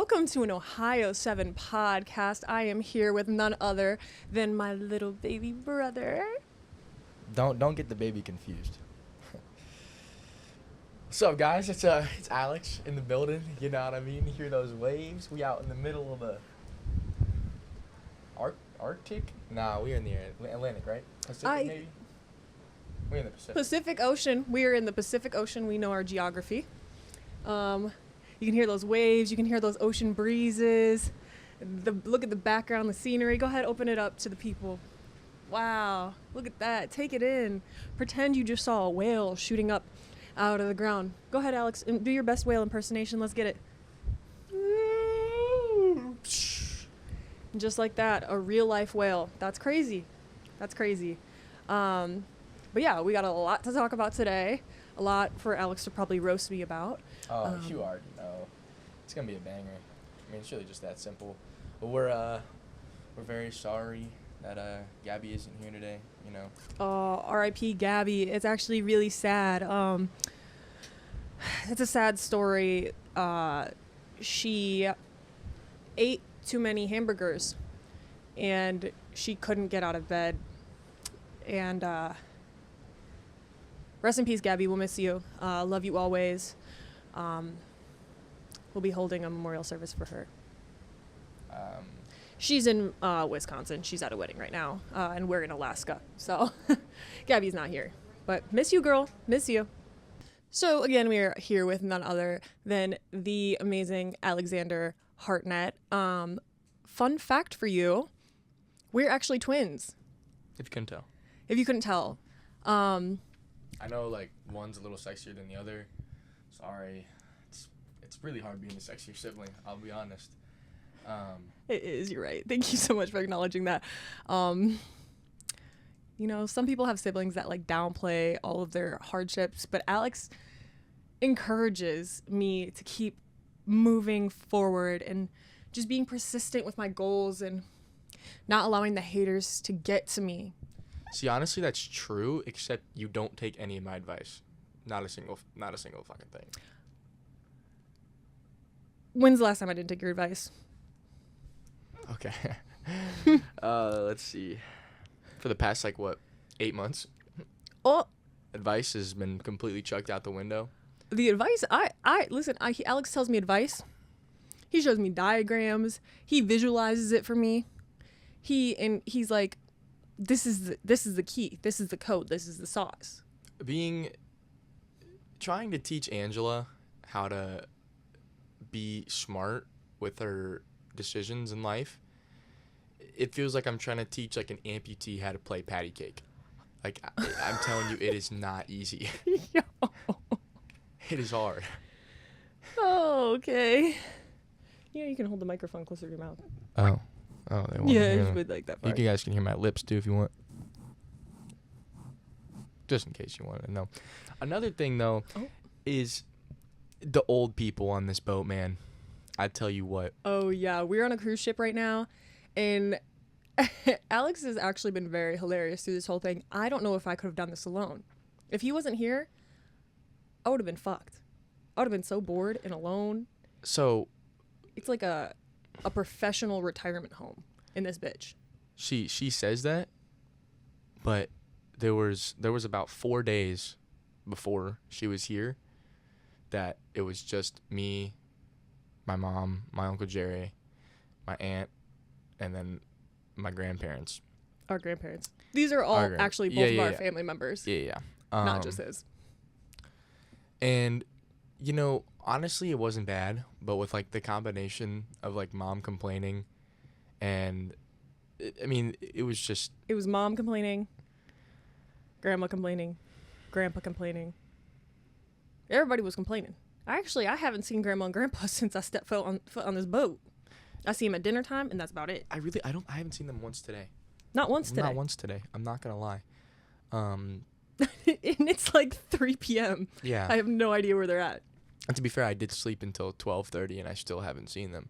welcome to an Ohio 7 podcast. I am here with none other than my little baby brother. Don't get the baby confused. What's up, guys? It's Alex in the building. You know what I mean? You hear those waves? We out in the middle of the Arctic? Nah, we're in the Atlantic, right? Pacific, maybe? We're in the Pacific. Pacific Ocean. We are in the Pacific Ocean. We know our geography. You can hear those waves. You can hear those ocean breezes. Look at the background, the scenery. Go ahead, open it up to the people. Wow, look at that. Take it in. Pretend you just saw a whale shooting up out of the ground. Go ahead, Alex, and do your best whale impersonation. Let's get it. Just like that, a real life whale. That's crazy. That's crazy. But yeah, we got a lot to talk about today. A lot for Alex to probably roast me about. Oh, you already know. It's gonna be a banger. I mean, it's really just that simple. But we're very sorry that Gabby isn't here today. You know. Oh, R.I.P. Gabby. It's actually really sad. It's a sad story. She ate too many hamburgers, and she couldn't get out of bed. And rest in peace, Gabby. We'll miss you. Love you always. We'll be holding a memorial service for her. She's in Wisconsin. She's at a wedding right now, and we're in Alaska. So Gabby's not here. But miss you, girl. Miss you. So again, we are here with none other than the amazing Alexander Hartnett. Fun fact for you, we're actually twins. If you couldn't tell. If you couldn't tell. I know, like, one's a little sexier than the other. Sorry. It's really hard being a sexier sibling, I'll be honest. It is, you're right. Thank you so much for acknowledging that. You know, some people have siblings that, like, downplay all of their hardships, but Alex encourages me to keep moving forward and just being persistent with my goals and not allowing the haters to get to me. See, honestly, that's true, except you don't take any of my advice. Not a single fucking thing. When's the last time I didn't take your advice? Okay. Let's see. For the past, 8 months? Oh. Advice has been completely chucked out the window. The advice, Alex tells me advice. He shows me diagrams. He visualizes it for me. He's like, this is the key. This is the code. This is the sauce. Trying to teach Angela how to be smart with her decisions in life, it feels like I'm trying to teach, an amputee how to play patty cake. I'm telling you, it is not easy. Yo. It is hard. Oh, okay. Yeah, you can hold the microphone closer to your mouth. Oh, they want yeah, just put like that. You guys can hear my lips too if you want. Just in case you want to know. Another thing though, is the old people on this boat, man. I tell you what. Oh yeah, we're on a cruise ship right now, and Alex has actually been very hilarious through this whole thing. I don't know if I could have done this alone. If he wasn't here, I would have been fucked. I would have been so bored and alone. So, it's like a professional retirement home in this bitch. She says that, but there was about 4 days before she was here that it was just me, my mom, my Uncle Jerry, my aunt, and then my grandparents. Our grandparents. These are all actually both of our family members. Yeah. Not just his. And, honestly, it wasn't bad, but with, the combination of, mom complaining and, it was just... It was mom complaining, grandma complaining, grandpa complaining. Everybody was complaining. I haven't seen grandma and grandpa since I stepped foot on this boat. I see them at dinner time, and that's about it. I haven't seen them once today. Not once today. Not once today. I'm not going to lie. And it's 3 p.m. Yeah. I have no idea where they're at. And to be fair, I did sleep until 12:30, and I still haven't seen them.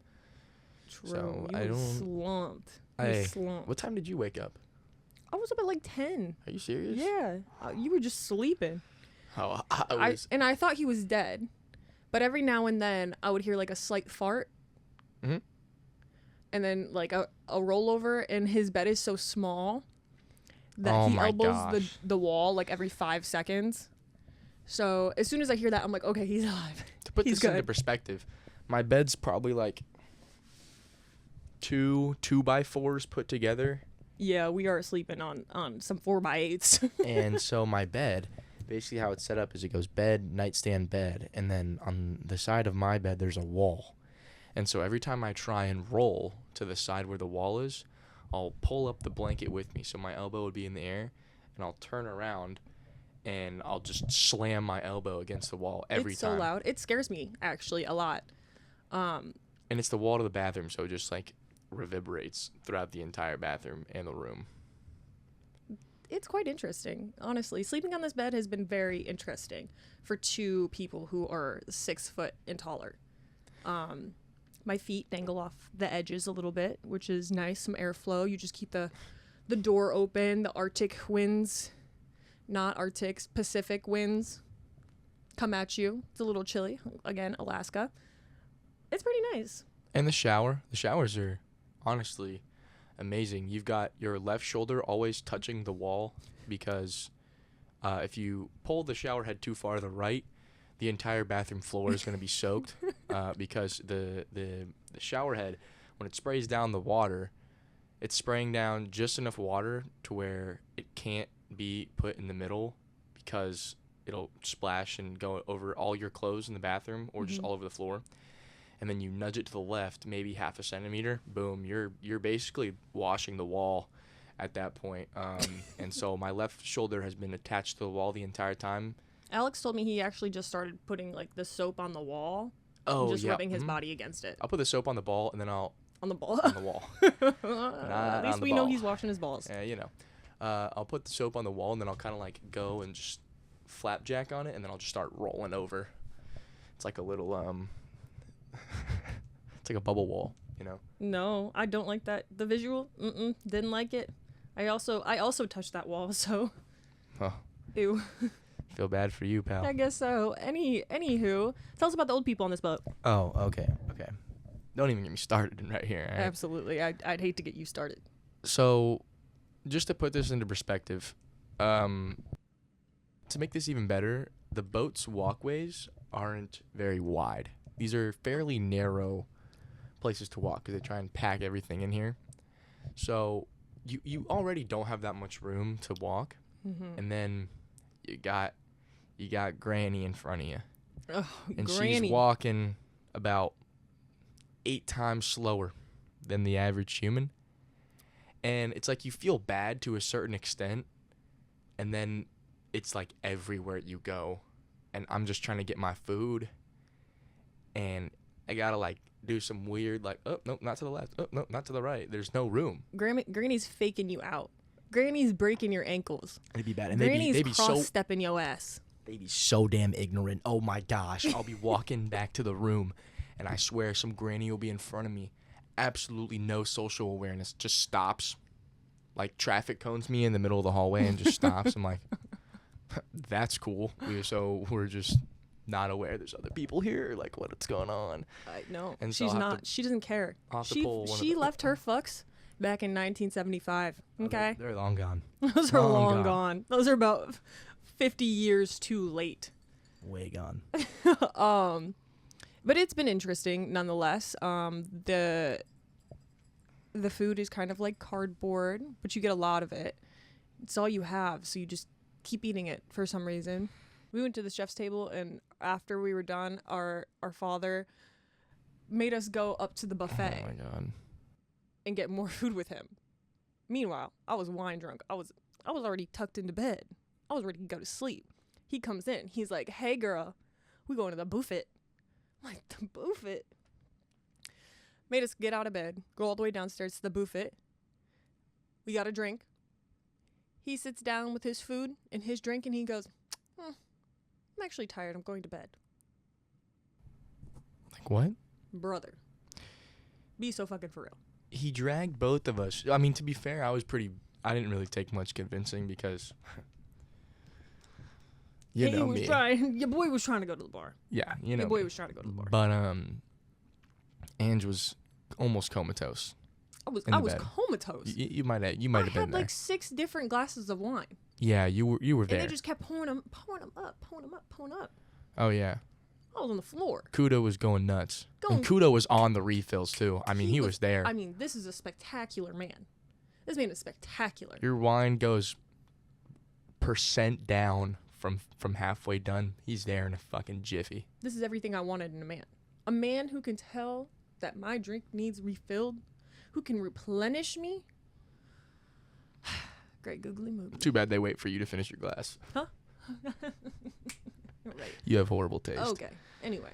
True. So you slumped. Slumped. What time did you wake up? I was up at 10. Are you serious? Yeah. You were just sleeping. Oh, I I thought he was dead. But every now and then, I would hear a slight fart. Mm-hmm. And then like a rollover, and his bed is so small that Oh he my elbows gosh. the wall like every 5 seconds. So as soon as I hear that, I'm like, okay, he's alive. To put He's this into good. perspective, my bed's probably like two 2x4s put together. Yeah, we are sleeping on some 4x8s. And so my bed, basically how it's set up is it goes bed, nightstand, bed, and then on the side of my bed there's a wall. And so every time I try and roll to the side where the wall is, I'll pull up the blanket with me so my elbow would be in the air, and I'll turn around and I'll just slam my elbow against the wall every It's so time. loud. It scares me actually a lot. And it's the wall to the bathroom, so it just like reverberates throughout the entire bathroom and the room. It's quite interesting, honestly. Sleeping on this bed has been very interesting for 2 people who are 6 foot and taller. My feet dangle off the edges a little bit, which is nice. Some airflow. You just keep the door open. The Arctic winds, not Arctic, Pacific winds come at you. It's a little chilly. Again, Alaska. It's pretty nice. And the showers are honestly amazing. You've got your left shoulder always touching the wall because if you pull the shower head too far to the right, the entire bathroom floor is going to be soaked because the shower head, when it sprays down the water, it's spraying down just enough water to where it can't be put in the middle because it'll splash and go over all your clothes in the bathroom or just all over the floor. And then you nudge it to the left, maybe half a centimeter, boom, you're basically washing the wall at that point. And so my left shoulder has been attached to the wall the entire time. Alex told me he actually just started putting like the soap on the wall. Oh, and just yeah. rubbing his body against it. I'll put the soap on the ball and then I'll On the ball. on the wall. At least on the we know ball. he's washing his balls. Yeah, you know. I'll put the soap on the wall and then I'll kind of like go and just flapjack on it and then I'll just start rolling over. It's like a little it's like a bubble wall, you know. No, I don't like that. The visual, didn't like it. I also touched that wall, so. Oh, Ew. feel bad for you, pal. I guess so. Anywho, tell us about the old people on this boat. Oh, okay. Don't even get me started right here. All right? Absolutely. I'd hate to get you started. So, just to put this into perspective, to make this even better, the boat's walkways aren't very wide. These are fairly narrow places to walk because they try and pack everything in here. So, you already don't have that much room to walk, and then you got Granny in front of you, and Granny. she's walking about 8 times slower than the average human. And it's like you feel bad to a certain extent, and then it's like everywhere you go. And I'm just trying to get my food, and I gotta like do some weird like, oh, no, not to the left. Oh, no, not to the right. There's no room. Granny's faking you out. Granny's breaking your ankles. It'd be bad. And Granny's they'd be so cross-stepping your ass. they'd be so damn ignorant. Oh my gosh. I'll be walking back to the room, and I swear some granny will be in front of me. Absolutely no social awareness. Just stops. Like traffic cones me in the middle of the hallway and just stops. I'm like, that's cool. We're just not aware there's other people here. Like, what's going on? No, And so she's I'll have not. She doesn't care. I'll have to pull one of She the- left her fucks back in 1975. Okay, They're long gone. those are long long gone. gone. Those are about 50 years too late. Way gone. But it's been interesting nonetheless. The food is kind of like cardboard, but you get a lot of it. It's all you have, so you just keep eating it for some reason. We went to the chef's table, and after we were done, our father made us go up to the buffet Oh my god. and get more food with him. Meanwhile, I was wine drunk. I was already tucked into bed. I was ready to go to sleep. He comes in. He's like, "Hey, girl, we going to the buffet." I'm like, the buffet? Made us get out of bed, go all the way downstairs to the buffet. We got a drink. He sits down with his food and his drink, and he goes, I'm actually tired. I'm going to bed. Like what? Brother. Be so fucking for real. He dragged both of us. I mean, to be fair, I didn't really take much convincing because you know me. Your boy was trying to go to the bar. Yeah, you know. Your boy me. was trying to go to the bar. But Ange almost comatose. I was in the I was bed. comatose. You might have I been had there. like 6 different glasses of wine, Yeah, you were and there. they just kept pouring them up. Oh yeah. I was on the floor. Kudo was going nuts. Going- And Kudo was on the refills too. I mean, he was there. I mean, this is a spectacular man. This man is spectacular. Your wine goes percent down from halfway done. He's there in a fucking jiffy. This is everything I wanted in a man. A man who can tell that my drink needs refilled, who can replenish me. Great googly movie. Too bad they wait for you to finish your glass. Huh? Right. You have horrible taste. Okay. Anyway.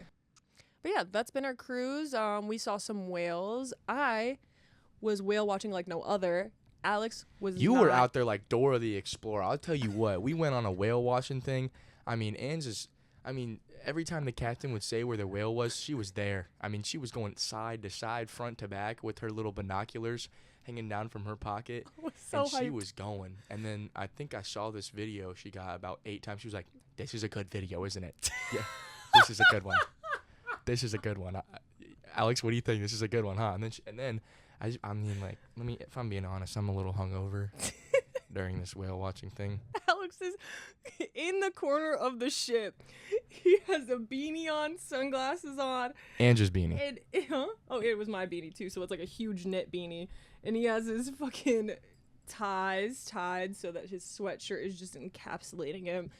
But yeah, that's been our cruise. We saw some whales. I was whale watching like no other. Alex was You not. were out there like Dora the Explorer. I'll tell you what. We went on a whale watching thing. I mean, every time the captain would say where the whale was, she was there. I mean, she was going side to side, front to back with her little binoculars hanging down from her pocket. I was so And she hyped. was going. And then I think I saw this video she got about 8 times. She was like, "This is a good video, isn't it?" Yeah, this is a good one. This is a good one. Alex, what do you think? This is a good one, huh? And then I mean, like, if I'm being honest, I'm a little hungover during this whale watching thing. Alex is in the corner of the ship. He has a beanie on, sunglasses on, Andrew's beanie. and oh, it was my beanie too. So it's like a huge knit beanie, and he has his fucking ties tied so that his sweatshirt is just encapsulating him.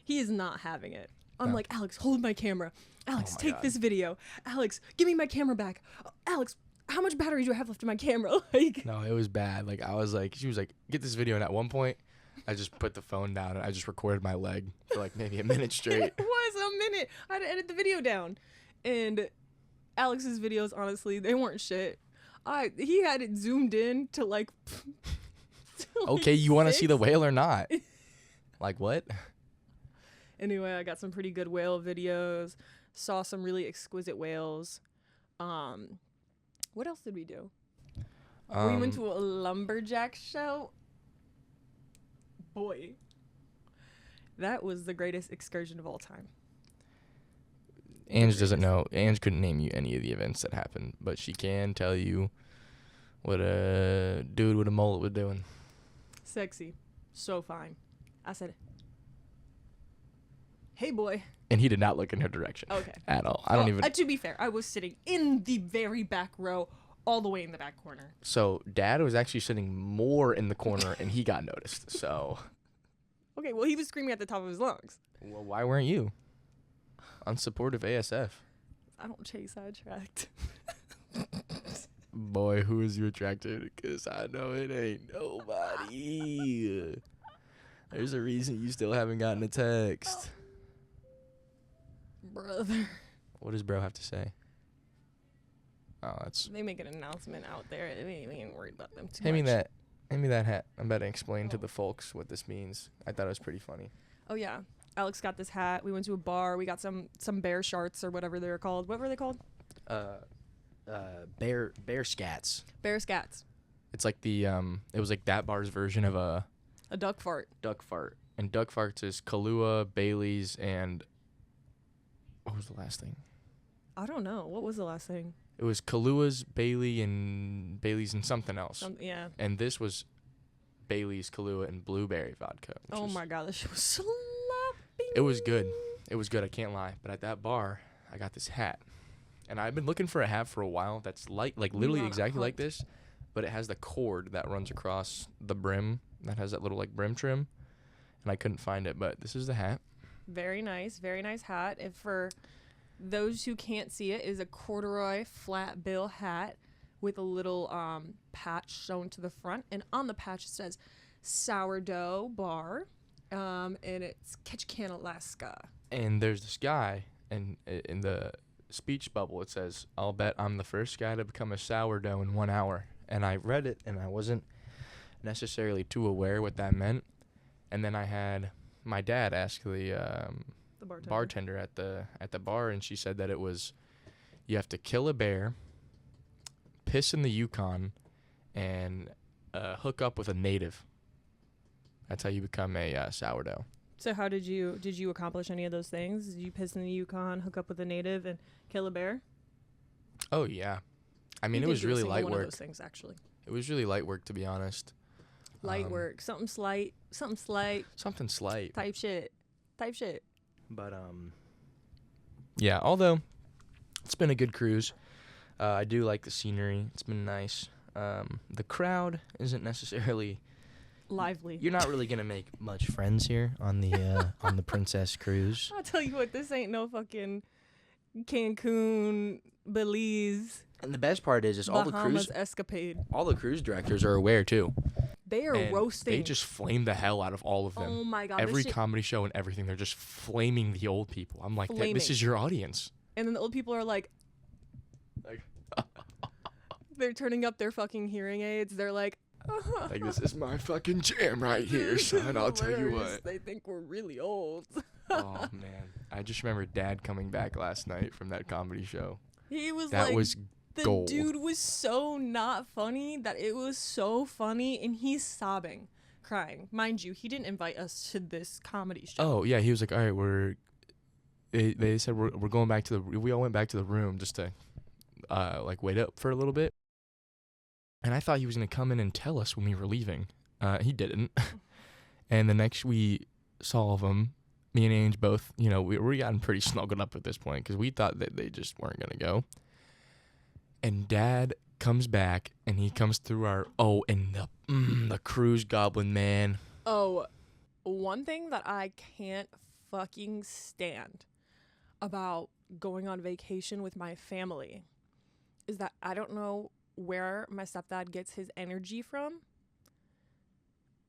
He is not having it. I'm No. like, Alex, hold my camera. Alex, Oh my take God. this video. Alex, give me my camera back. Alex, how much battery do I have left in my camera? Like, No, it was bad. Like, she was like, "Get this video." And at one point, I just put the phone down and I just recorded my leg for like maybe a minute straight. it was a minute. I had to edit the video down. And Alex's videos, honestly, they weren't shit. He had it zoomed in to like. to, like, Okay, you want to see the 6. whale or not? Like what? Anyway, I got some pretty good whale videos. Saw some really exquisite whales. What else did we do? We went to a lumberjack show. Boy, that was the greatest excursion of all time. Ange doesn't know. Ange couldn't name you any of the events that happened, but she can tell you what a dude with a mullet was doing. Sexy. So fine. I said, "Hey, boy." And he did not look in her direction. Okay. At all. I don't even. To be fair, I was sitting in the very back row, all the way in the back corner. So Dad was actually sitting more in the corner, and he got noticed. So, Okay, well, he was screaming at the top of his lungs. well, why weren't you? Unsupportive ASF. I don't chase sidetracked. Boy, who is you attracted? Because I know it ain't nobody. There's a reason you still haven't gotten a text. Brother. What does bro have to say? Oh, that's. They make an announcement out there. We ain't worried about them too Hand me much. that. Hand me that hat. I'm about to explain to the folks what this means. I thought it was pretty funny. Oh, yeah. Alex got this hat. We went to a bar. We got some bear sharts or whatever they were called. What were they called? Bear scats. Bear scats. It's like the it was like that bar's version of a A duck fart. duck fart. And duck farts is Kahlua, Bailey's, and what was the last thing? I don't know. What was the last thing? It was Kahlua's, Bailey's, and something else. Yeah. And this was Bailey's, Kahlua, and blueberry vodka. Oh my God, this shit was slapping. It was good. It was good. I can't lie. But at that bar, I got this hat, and I've been looking for a hat for a while. That's like literally on a exactly like hunt. this, but it has the cord that runs across the brim. That has that little like brim trim, and I couldn't find it. But this is the hat. Very nice hat. If for those who can't see it, is a corduroy flat bill hat with a little patch sewn to the front, and on the patch it says sourdough bar, and it's Ketchikan, Alaska. And there's this guy, and in the speech bubble it says, "I'll bet I'm the first guy to become a sourdough in 1 hour." And I read it, and I wasn't necessarily too aware what that meant. And then I had my dad ask the bartender at the bar, and she said that it was, you have to kill a bear, piss in the Yukon, and hook up with a native. That's how you become a sourdough. So how did you accomplish any of those things? Did you piss in the Yukon, hook up with a native, and kill a bear? Oh yeah, I mean, You it did was do a really single light one of work. those things, actually. It was really light work, to be honest. Light work, something slight Something slight. type shit. But yeah. Although it's been a good cruise. I do like the scenery. It's been nice. The crowd isn't necessarily Lively. You're not really gonna make much friends here on the Princess Cruise. I'll tell you what, this ain't no fucking Cancun, Belize, And the best part is Bahamas escapade. all the cruise directors are aware too. They are And roasting. They just flame the hell out of all of them. Oh my god. Every this shit- comedy show and everything, they're just flaming the old people. I'm like, Flaming. this is your audience. And then the old people are like, they're turning up their fucking hearing aids. They're like, Like, this is my fucking jam right here, son. I'll tell you hilarious. what. They think we're really old. Oh man, I just remember Dad coming back last night from that comedy show. He was That like, was the gold. dude was so not funny that it was so funny, and he's sobbing, crying. Mind you, he didn't invite us to this comedy show. Oh yeah, he was like, all right, they said we're going back to we all went back to the room just to like wait up for a little bit. And I thought he was gonna come in and tell us when we were leaving. He didn't. And the next we saw of him, me and Ange both, we gotten pretty snuggled up at this point because we thought that they just weren't gonna go. And Dad comes back and he comes through and the cruise goblin, man. Oh, one thing that I can't fucking stand about going on vacation with my family is that I don't know where my stepdad gets his energy from.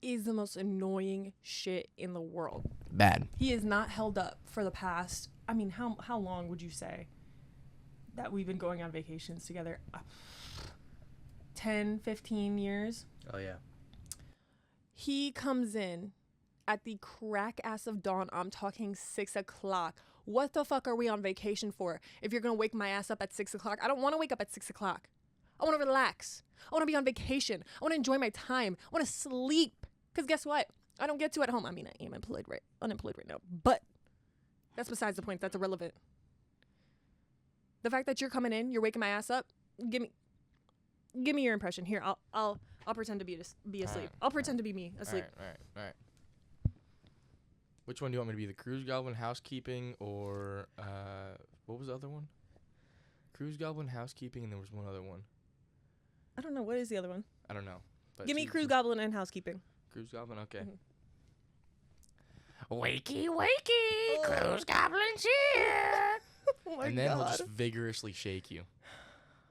Is the most annoying shit in the world. Bad. He is not held up for the past, I mean, how long would you say that we've been going on vacations together? 10, 15 years. Oh yeah. He comes in at the crack ass of dawn. I'm talking 6 o'clock. What the fuck are we on vacation for? If you're gonna wake my ass up at 6 o'clock, I don't want to wake up at 6 o'clock. I want to relax. I want to be on vacation. I want to enjoy my time. I want to sleep. Because guess what? I don't get to at home. I mean, I am unemployed right now. But that's besides the point. That's irrelevant. The fact that you're coming in, you're waking my ass up. Give me your impression. Here, I'll pretend to be asleep. Right, I'll pretend to be me asleep. All right. Which one do you want me to be? The cruise goblin, housekeeping, or what was the other one? Cruise goblin, housekeeping, and there was one other one. I don't know. What is the other one? I don't know. But Give me cruise goblin and housekeeping. Cruise goblin, okay. Mhm. Wakey, cruise goblin's here. Oh my And then he'll god. just vigorously shake you.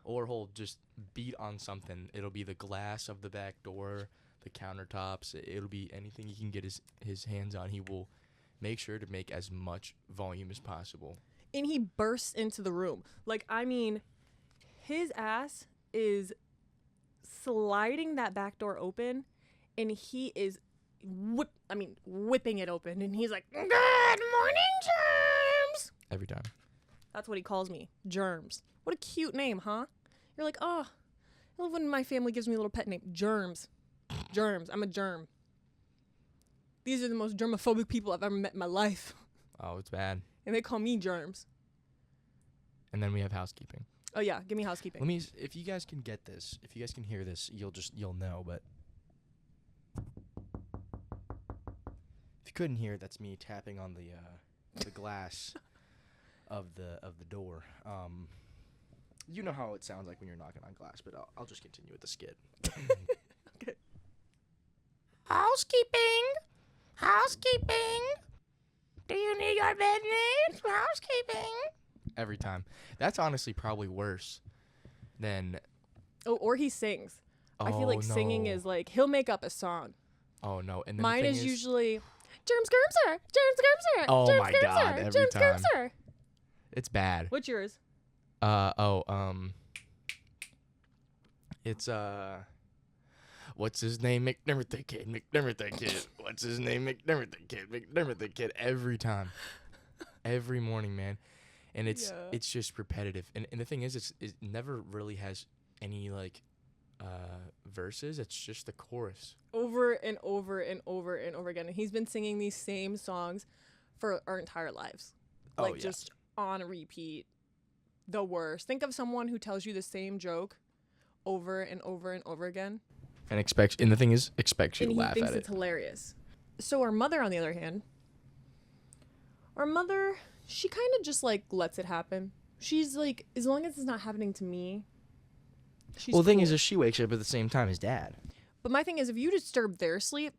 Or he'll just beat on something. It'll be the glass of the back door, the countertops. It'll be anything he can get his hands on. He will make sure to make as much volume as possible. And he bursts into the room. Like, I mean, his ass is sliding that back door open, and he is whipping it open, and he's like, "Good morning, germs." Every time. That's what he calls me, germs. What a cute name, huh? You're like, oh, I love when my family gives me a little pet name, germs. Germs. I'm a germ. These are the most germophobic people I've ever met in my life, Oh, it's bad. and they call me germs. And then we have housekeeping. Oh yeah, give me housekeeping. If you guys can get this, if you guys can hear this, you'll know, but if you couldn't hear, that's me tapping on the glass of the door. You know how it sounds like when you're knocking on glass, but I'll just continue with the skit. Okay. Housekeeping. Do you need your bed made? Housekeeping. Every time. That's honestly probably worse than. Oh, or he sings. I feel like singing is like, he'll make up a song. Oh no! And then Mine the thing is usually germs, germs, germs, Oh germs, my germs, God, every germs, time. germs. it's bad. What's yours? It's what's his name? McDermott the kid. What's his name? McDermott the kid. Every time, every morning, man. And it's just repetitive. And the thing is, it never really has any like verses. It's just the chorus. Over and over and over and over again. And he's been singing these same songs for our entire lives. Oh, Like yeah. just on repeat. The worst. Think of someone who tells you the same joke over and over and over again. And the thing is, expects you And to he laugh thinks at it's it. hilarious. So our mother, on the other hand, she kind of just like lets it happen. She's like, as long as it's not happening to me, she's Well, the thing cool. is she wakes up at the same time as Dad. But my thing is, if you disturb their sleep,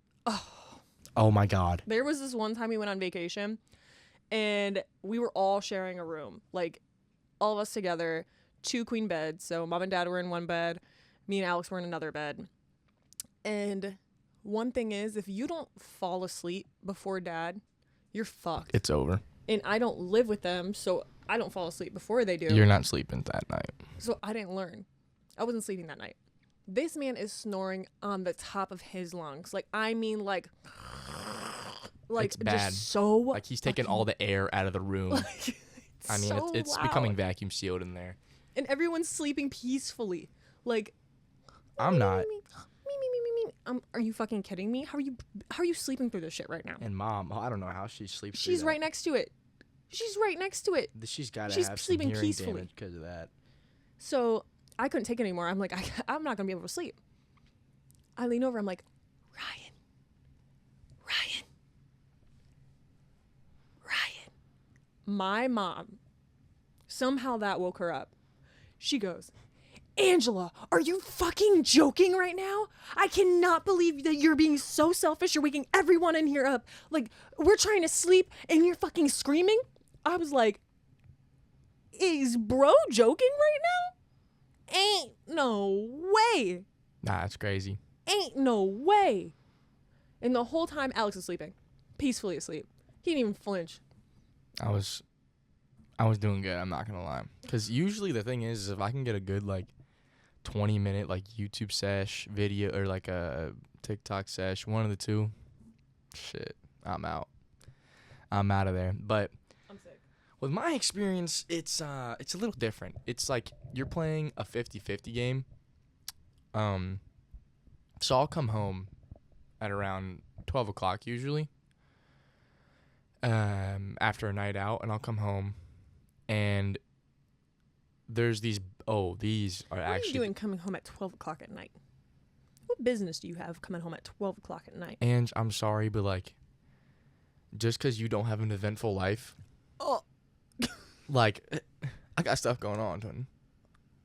Oh my God. there was this one time we went on vacation, and we were all sharing a room, like all of us together, 2 queen beds. So mom and dad were in one bed, me and Alex were in another bed. And one thing is, if you don't fall asleep before dad, you're fucked. It's over. And I don't live with them, so I don't fall asleep before they do. You're not sleeping that night. So I didn't learn. I wasn't sleeping that night. This man is snoring on the top of his lungs. Like, I mean, like It's bad. just so Like he's taking all the air out of the room. I mean, so it's loud. becoming vacuum sealed in there. And everyone's sleeping peacefully. Like, I'm not. Are you fucking kidding me? How are you sleeping through this shit right now? And Mom, I don't know how she sleeps. through She's that. right next to it. She's right next to it. She's got to She's have some sleeping hearing peacefully. damage because of that. So I couldn't take it anymore. I'm like, I'm not gonna be able to sleep. I lean over. I'm like, Ryan. My mom, somehow that woke her up. She goes, Angela, are you fucking joking right now? I cannot believe that you're being so selfish. You're waking everyone in here up. Like, we're trying to sleep and you're fucking screaming. I was like, is bro joking right now? Ain't no way. Nah, that's crazy. Ain't no way. And the whole time, Alex is sleeping, peacefully asleep. He didn't even flinch. I was doing good. I'm not gonna lie. Because usually the thing is if I can get a good like 20-minute like YouTube sesh video or like a TikTok sesh, one of the two, shit, I'm out. I'm out of there. But I'm sick. with my experience, it's a little different. It's like you're playing a 50-50 game. So I'll come home at around 12 o'clock usually. After a night out, and I'll come home, and there's these are What actually. are you doing coming home at 12 o'clock at night? What business do you have coming home at 12 o'clock at night? And I'm sorry, but like, just because you don't have an eventful life, Oh, like, I got stuff going on, Twin.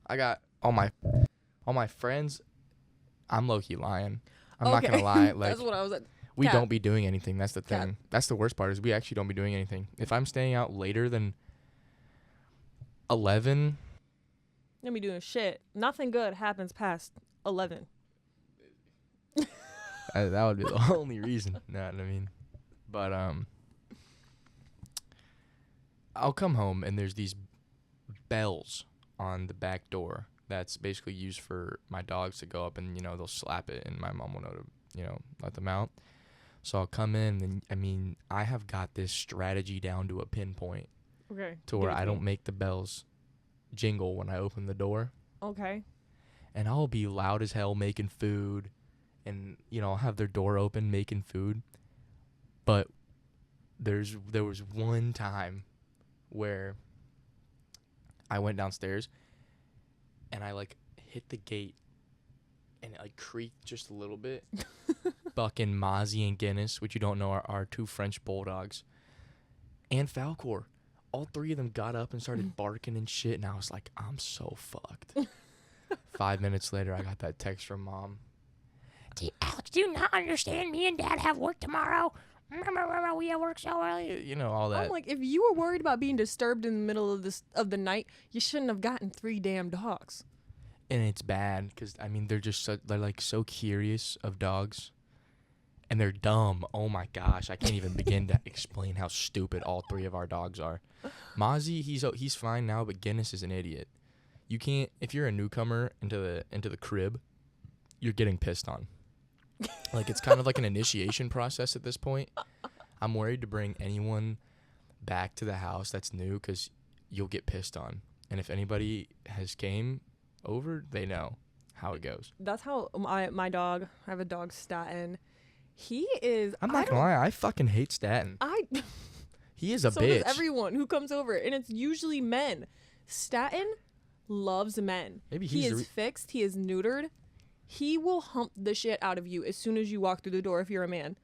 I got all my friends. I'm low key lying. I'm not gonna lie. Like, that's what I was at. we Cap. don't be doing anything. That's the Cap. thing. That's the worst part is we actually don't be doing anything. If I'm staying out later than 11, Gonna be doing shit. Nothing good happens past 11. that would be the only reason. Know what I mean? But I'll come home and there's these bells on the back door that's basically used for my dogs to go up and they'll slap it and my mom will know to let them out. So I'll come in and I have got this strategy down to a pinpoint Okay. to where I don't make the bells jingle when I open the door. Okay. And I'll be loud as hell making food and I'll have their door open making food. But there was one time where I went downstairs and I like hit the gate and it like creaked just a little bit. Buck and Mozzie and Guinness, which you don't know are 2 French bulldogs, and Falcor. All 3 of them got up and started barking and shit, and I was like, I'm so fucked. 5 minutes later, I got that text from Mom. Alex, do you not understand? Me and Dad have work tomorrow. Remember, we have work so early. All that. I'm like, if you were worried about being disturbed in the middle of the night, you shouldn't have gotten 3 damn dogs. And it's bad because they're like so curious of dogs, and they're dumb. Oh my gosh, I can't even begin to explain how stupid all 3 of our dogs are. Mozzie, he's fine now, but Guinness is an idiot. You can't, if you're a newcomer into the crib, you're getting pissed on. Like it's kind of like an initiation process at this point. I'm worried to bring anyone back to the house that's new because you'll get pissed on. And if anybody has came over, they know how it goes. That's how my dog, I have a dog, Staten. He is. I'm not gonna lie, I fucking hate Staten. He is a so bitch. does everyone who comes over, and it's usually men. Staten loves men. Maybe he he's is fixed. He is neutered. He will hump the shit out of you as soon as you walk through the door if you're a man.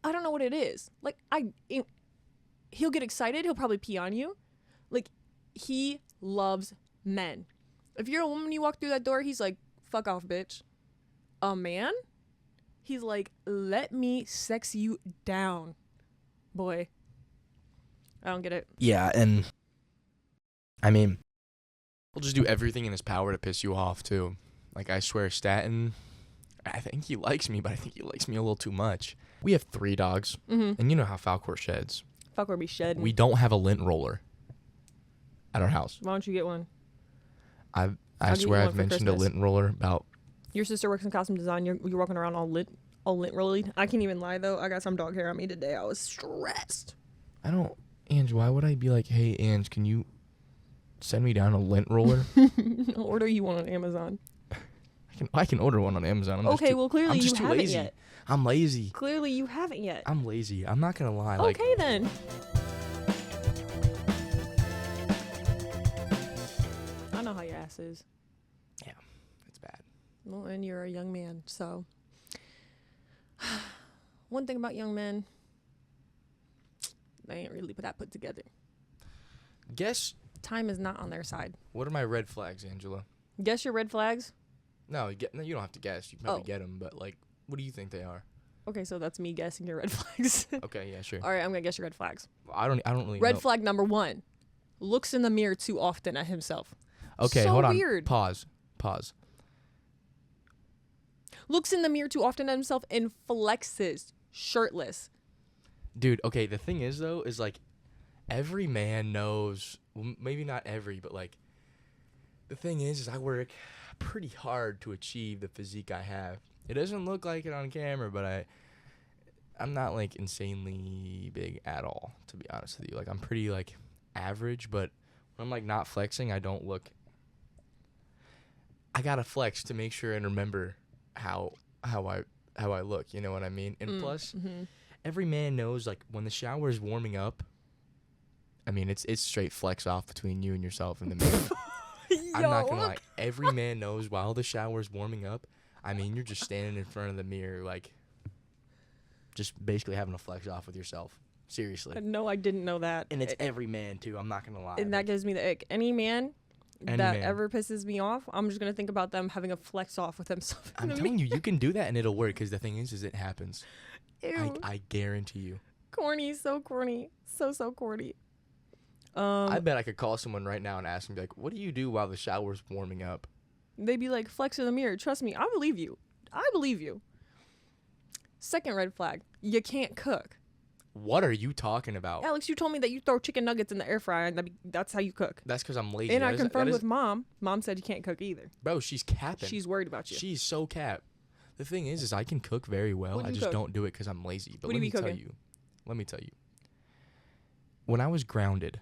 I don't know what it is. Like, he'll get excited. He'll probably pee on you. Like, he loves men. If you're a woman, you walk through that door, he's like, fuck off, bitch. A man? He's like, let me sex you down, boy. I don't get it. Yeah, and I mean, he'll just do everything in his power to piss you off, too. Like, I swear, Staten, I think he likes me, but I think he likes me a little too much. We have 3 dogs, and you know how Falcor sheds. Falcor be shedding. We don't have a lint roller at our house. Why don't you get one? I swear I've mentioned Christmas. a lint roller about... Your sister works in costume design. You're walking around all lint rolly. I can't even lie, though. I got some dog hair on me today. I was stressed. Ange, why would I be like, hey, Ange, can you send me down a lint roller? I'll order you one on Amazon. I can order one on Amazon. Clearly I'm just you too haven't lazy. yet. I'm lazy. Clearly you haven't yet. I'm lazy. I'm not going to lie. Okay, then. I know how your ass is. Yeah, it's bad. Well, and you're a young man, so. One thing about young men, they ain't really put together. Guess. Time is not on their side. What are my red flags, Angela? Guess your red flags? No, you don't have to guess. You can probably get them, but, like, what do you think they are? Okay, so that's me guessing your red flags. Okay, yeah, sure. All right, I'm going to guess your red flags. I don't really know. Red flag number 1. Looks in the mirror too often at himself. Okay, so hold on. Weird. Pause. Looks in the mirror too often at himself and flexes shirtless. Dude, okay, the thing is, though, is, like, every man knows, well, maybe not every, but, like, the thing is I work pretty hard to achieve the physique I have. It doesn't look like it on camera, but I'm not, like, insanely big at all, to be honest with you. Like, I'm pretty, like, average, but when I'm, like, not flexing, I don't look... I gotta flex to make sure and remember how I look, you know what I mean? And plus, every man knows, like, when the shower is warming up, I mean, it's straight flex off between you and yourself in the mirror. I'm not gonna lie. Every man knows while the shower's warming up, I mean, you're just standing in front of the mirror, like, just basically having a flex off with yourself. Seriously. No, I didn't know that. And it's every man, too. I'm not gonna lie. And that gives me the ick. Any man ever pisses me off, I'm just gonna think about them having a flex off with themselves. I'm telling you, you can do that and it'll work, because the thing is it happens. Ew. I guarantee you. Corny, so corny. So corny. I bet I could call someone right now and ask them, like, what do you do while the shower's warming up? They'd be like, flex in the mirror. Trust me, I believe you. Second red flag, you can't cook. What are you talking about? Alex, you told me that you throw chicken nuggets in the air fryer and that's how you cook. That's because I'm lazy. And I confirmed with Mom. Mom said you can't cook either. Bro, she's capping. She's worried about you. She's so capped. The thing is I can cook very well. I just don't do it because I'm lazy. But let me tell you. When I was grounded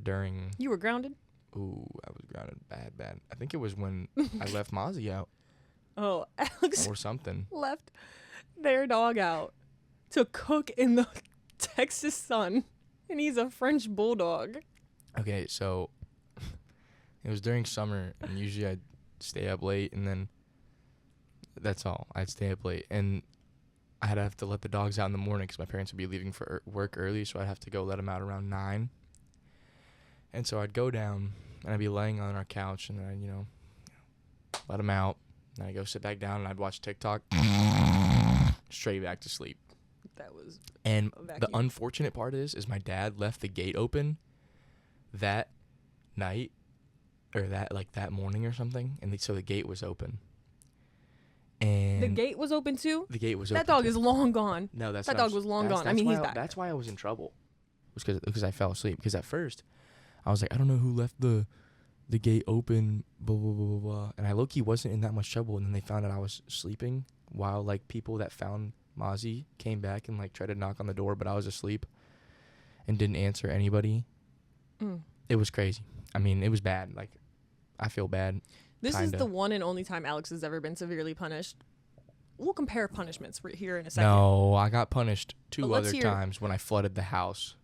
during... You were grounded? Ooh, I was grounded bad. I think it was when I left Mozzie out. Oh, Alex or something. Left their dog out to cook in the Texas sun, and he's a French bulldog. Okay, so it was during summer, and usually I'd stay up late, and then that's all. I'd stay up late, and I'd have to let the dogs out in the morning because my parents would be leaving for work early, so I'd have to go let them out around 9. And so I'd go down, and I'd be laying on our couch, and I'd, let them out. And I'd go sit back down, and I'd watch TikTok. Straight back to sleep. That was... And the unfortunate part is my dad left the gate open that night, or that morning or something, and so the gate was open. And the gate was open too? The gate was open. That dog is long gone. No, that dog was long gone. I mean, he's back. That's why I was in trouble. It was because I fell asleep. Because at first, I was like, I don't know who left the gate open, blah, blah, blah, blah, blah. And I low-key wasn't in that much trouble. And then they found out I was sleeping while, like, people that found Mozzie came back and, like, tried to knock on the door, but I was asleep and didn't answer anybody. It was crazy. I mean, it was bad. Like, I feel bad. This is the one and only time Alex has ever been severely punished. We'll compare punishments here in a second. No, I got punished 2 other times when I flooded the house.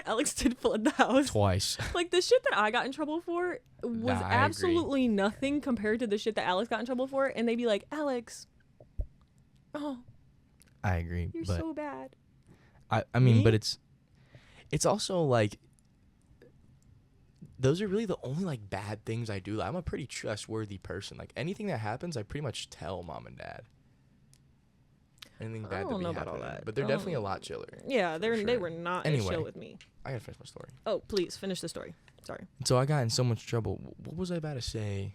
Alex did flood the house. Twice. Like, the shit that I got in trouble for was Nah, I agree. absolutely nothing compared to the shit that Alex got in trouble for. And they'd be like, Alex, oh, I agree. you're but so bad. I mean, Me? but it's also like, those are really the only like bad things I do. I'm a pretty trustworthy person. Like anything that happens, I pretty much tell mom and dad. Anything bad that don't be know about all happening. that. But they're definitely a lot chiller. Yeah, for they sure. were not Anyway. as chill with me. I gotta finish my story. Oh, please, finish the story. Sorry. So I got in so much trouble. What was I about to say?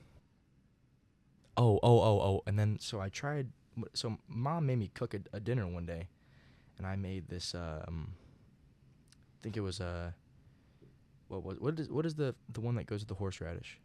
Oh. And then, so I tried, so mom made me cook a dinner one day. And I made this, I think it was, what is the one that goes with the horseradish?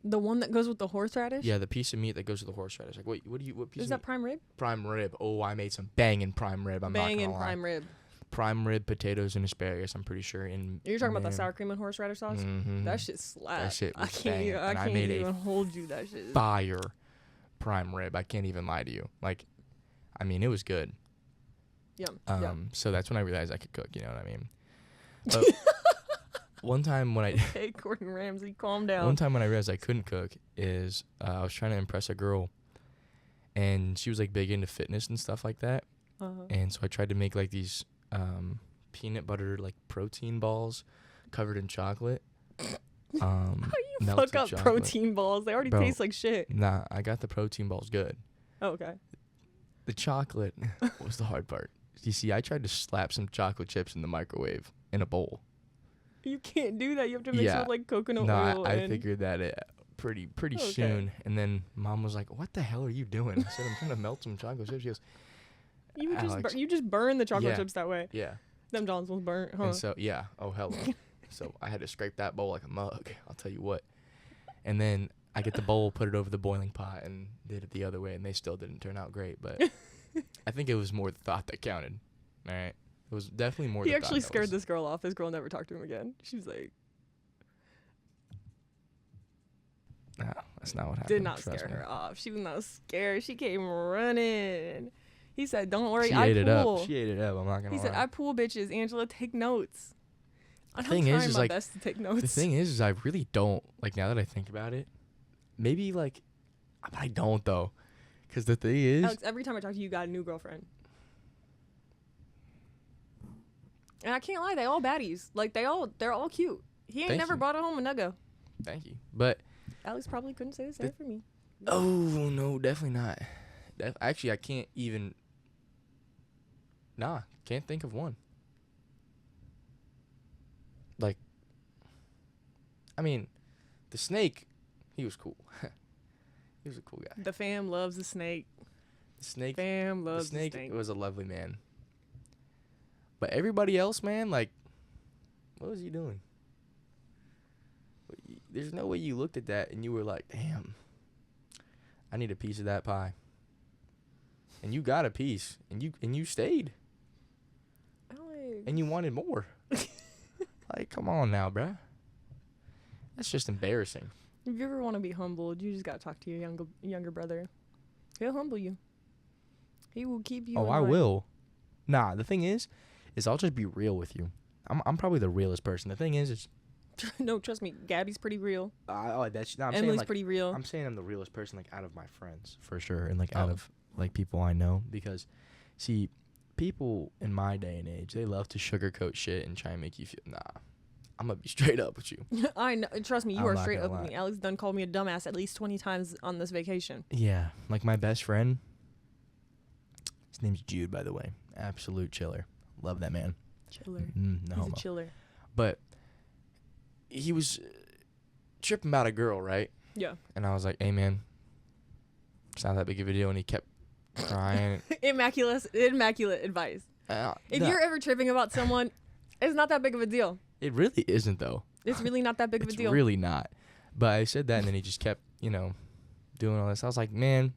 The one that goes with the horseradish? Yeah, the piece of meat that goes with the horseradish. Like, what piece Is of that meat? prime rib? Prime rib. Oh, I made some banging prime rib. I'm not Banging gonna lie. prime rib. Prime rib, potatoes, and asparagus. I'm pretty sure. You're talking about the sour cream and horseradish sauce? Mm-hmm. That shit slaps. That shit I was can't banging. even, I And I can't made a even hold you that shit. Fire prime rib. I can't even lie to you. Like, I mean, it was good. Yum. So that's when I realized I could cook. You know what I mean? But one time when I Hey, Gordon Ramsay, calm down. one time when I realized I couldn't cook is I was trying to impress a girl, and she was like big into fitness and stuff like that. Uh-huh. And so I tried to make like these peanut butter like protein balls covered in chocolate. How you melted fuck up chocolate. protein balls? They already Bro. taste like shit. Nah, I got the protein balls good. Oh, okay. The chocolate was the hard part. You see, I tried to slap some chocolate chips in the microwave in a bowl. You can't do that. You have to mix it Yeah. with like coconut No, oil. I and figured that pretty Okay. soon. And then mom was like, "What the hell are you doing?" I said, "I'm trying to melt some chocolate chips." She goes, Alex. You just burn the chocolate Yeah. chips that way. "Yeah." Them Johns was burnt, huh? And so, yeah. Oh, hell no. So I had to scrape that bowl like a mug. I'll tell you what. And then I get the bowl, put it over the boiling pot, and did it the other way, and they still didn't turn out great. But I think it was more the thought that counted. All right. It was definitely more He the thought actually that scared was- this girl off. This girl never talked to him again. She was like, Nah, that's not what happened. did not trust scare me. her off. She was not scared. She came running. He said, "Don't worry, She I ate it pool." up. She ate it up. I'm not gonna He lie. said, "I pool bitches." Angela, take notes. I'm thing trying is my like, best to take notes. The thing is I really don't, like, now that I think about it, maybe, like, but I don't, though. Because the thing is, Alex, every time I talk to you, you got a new girlfriend. And I can't lie, they all baddies. Like, they're all cute. He ain't Thank never you. brought her home a nugga. thank you. But, Alex probably couldn't say the same for me. oh, no, definitely not. Actually, I can't even, can't think of one. Like, I mean, the snake, he was cool. He was a cool guy. The fam loves the snake. The snake, Fam the loves the snake snake. was a lovely man. But everybody else, man, like, what was he doing? There's no way you looked at that and you were like, damn, I need a piece of that pie. And you got a piece, and you stayed, Alex. and you wanted more. Like, come on now, bruh. That's just embarrassing. If you ever want to be humbled, you just got to talk to your younger brother. He'll humble you. He will keep you Oh, in I line. will. Nah, the thing is I'll just be real with you. I'm probably the realest person. The thing is No, trust me. Gabby's pretty real. that's I'm saying, Emily's like, pretty real. I'm saying I'm the realest person, like, out of my friends, for sure, and, like, out Oh. of, like, people I know. Because, see, people in my day and age, they love to sugarcoat shit and try and make you feel, nah, I'm gonna be straight up with you. I know. Trust me, you I'm are not straight gonna up with lie. me. Alex done called me a dumbass at least 20 times on this vacation. Yeah, like, my best friend, his name's Jude, by the way. Absolute chiller. Love that man. Chiller. No He's homo. a chiller. But he was tripping about a girl, right? Yeah. And I was like, hey, man, it's not that big of a deal. And he kept crying. Immaculate advice. If Nah, you're ever tripping about someone, it's not that big of a deal. it really isn't, though. It's really not that big of a It's deal. really not. But I said that, and then he just kept, doing all this. I was like, man,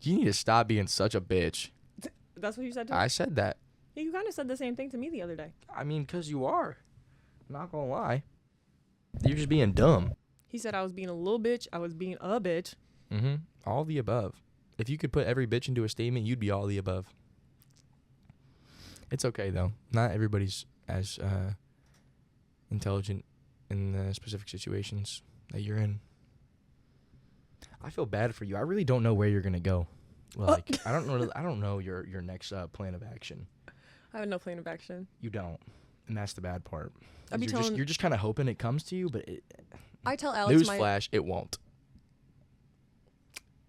you need to stop being such a bitch. That's what you said to him? I said that. You kind of said the same thing to me the other day. I mean, 'cause you are. Not gonna lie. You're just being dumb. He said I was being a little bitch. I was being a bitch. Mm-hmm. All the above. If you could put every bitch into a statement, you'd be all the above. It's okay though. Not everybody's as intelligent in the specific situations that you're in. I feel bad for you. I really don't know where you're gonna go. Like I don't know. I don't know your next plan of action. I have no plan of action. You don't, and that's the bad part. I'd be You're just kind of hoping it comes to you, but I tell Alex newsflash, it won't.